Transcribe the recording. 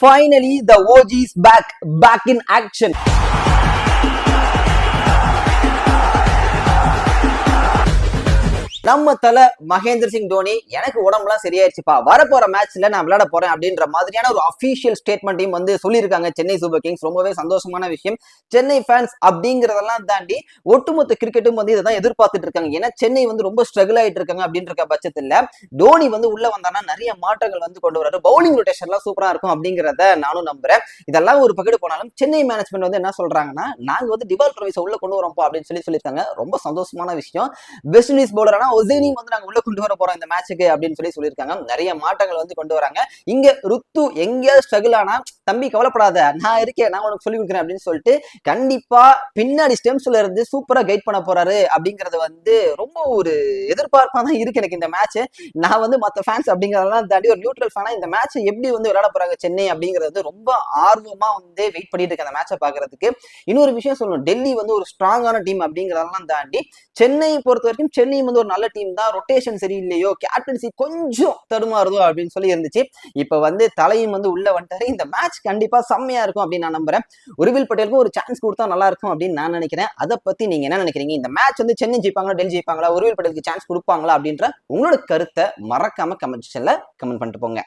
Finally, the OG is back in action. நம்ம தல மகேந்திர சிங் தோனி எனக்கு உடம்புலாம் சரியாயிருச்சுப்பா, வரப்போற மேட்ச்ல நான் விளையாட போறேன் அப்படின்ற மாதிரியான ஒரு அபிஷியல் ஸ்டேட்மெண்ட்டையும் வந்து சொல்லியிருக்காங்க சென்னை சூப்பர் கிங்ஸ். ரொம்பவே சந்தோஷமான விஷயம். சென்னை ஃபேன்ஸ் அப்படிங்கறதெல்லாம் தாண்டி ஒட்டுமொத்த கிரிக்கெட்டும் வந்து இதை தான் எதிர்பார்த்துட்டு இருக்காங்க. ஏன்னா சென்னை வந்து ரொம்ப ஸ்ட்ரகிள் ஆயிட்டு இருக்காங்க அப்படின்ற பட்சத்துல தோனி வந்து உள்ள வந்தானா நிறைய மாற்றங்கள் வந்து கொண்டு வராரு. பவுலிங் ரொட்டேஷன்லாம் சூப்பரா இருக்கும் அப்படிங்கிறத நானும் நம்புறேன். இதெல்லாம் ஒரு பக்கெட் போனாலும் சென்னை மேனேஜ்மெண்ட் வந்து என்ன சொல்றாங்கன்னா, நாங்க வந்து டிவால் ட்ராவிஸை உள்ள கொண்டு வரோம்ப்பா அப்படின்னு சொல்லியிருக்காங்க. ரொம்ப சந்தோஷமான விஷயம். வெஸ்ட் இண்டீஸ் பவுலரான ஒசேனியும் வந்து நாங்க உள்ள கொண்டு வர போறோம் இந்த மேட்சுக்கு அப்படின்னு சொல்லியிருக்காங்க. நிறைய மாற்றங்கள் வந்து கொண்டு வராங்க. இங்க ருத்து எங்கேயாவது ஸ்ட்ரகிள் ஆனா, தம்பி கவலைப்படாத, நான் இருக்கேன், நான் உனக்கு சொல்லி கொடுக்குறேன் அப்படின்னு சொல்லிட்டு கண்டிப்பா பின்னாடி ஸ்டெம்ஸ்ல இருந்து சூப்பரா கைட் பண்ண போறாரு அப்படிங்கறது வந்து ரொம்ப ஒரு எதிர்பார்ப்பா தான் இருக்கு எனக்கு இந்த மேட்ச். நான் வந்து மற்ற ஃபேன்ஸ் அப்படிங்கறதெல்லாம் தாண்டி ஒரு நியூட்ரல் ஃபேனா இந்த மேட்ச் எப்படி வந்து விளையாட போறாங்க சென்னை அப்படிங்கிறது ரொம்ப ஆர்வமா வந்து வெயிட் பண்ணிட்டு இருக்கேன் அந்த மேட்சை பாக்குறதுக்கு. இன்னொரு விஷயம் சொல்லணும், டெல்லி வந்து ஒரு ஸ்ட்ராங்கான டீம் அப்படிங்கறதெல்லாம் தாண்டி சென்னை பொறுத்த வரைக்கும் சென்னை வந்து ஒரு நல்ல டீம் தான். ரொட்டேஷன் சரியில்லையோ, கேப்டன்சி கொஞ்சம் தடுமாறுதோ அப்படின்னு சொல்லி இருந்துச்சு. இப்ப வந்து தலையும் வந்து உள்ள வந்துட்டாரு. இந்த மேட்ச் கண்டிப்பா செம்மையா இருக்கும் அப்படின்னு நான் நம்புறேன். உருவில் பட்டேலுக்கு ஒரு சான்ஸ் கொடுத்தா நல்லா இருக்கும் அப்படின்னு நான் நினைக்கிறேன். அதை பத்தி நீங்க என்ன நினைக்கிறீங்க? இந்த மேட்ச் வந்து சென்னை ஜெயிப்பாங்களா, டெல்லி ஜெயிப்பாங்களா, உருவில் பட்டேலுக்கு சான்ஸ் கொடுப்பாங்களா அப்படின்ற உங்களோட கருத்தை மறக்காம கமெண்ட் செக்ஷன்ல கமெண்ட் பண்ணிட்டு போங்க.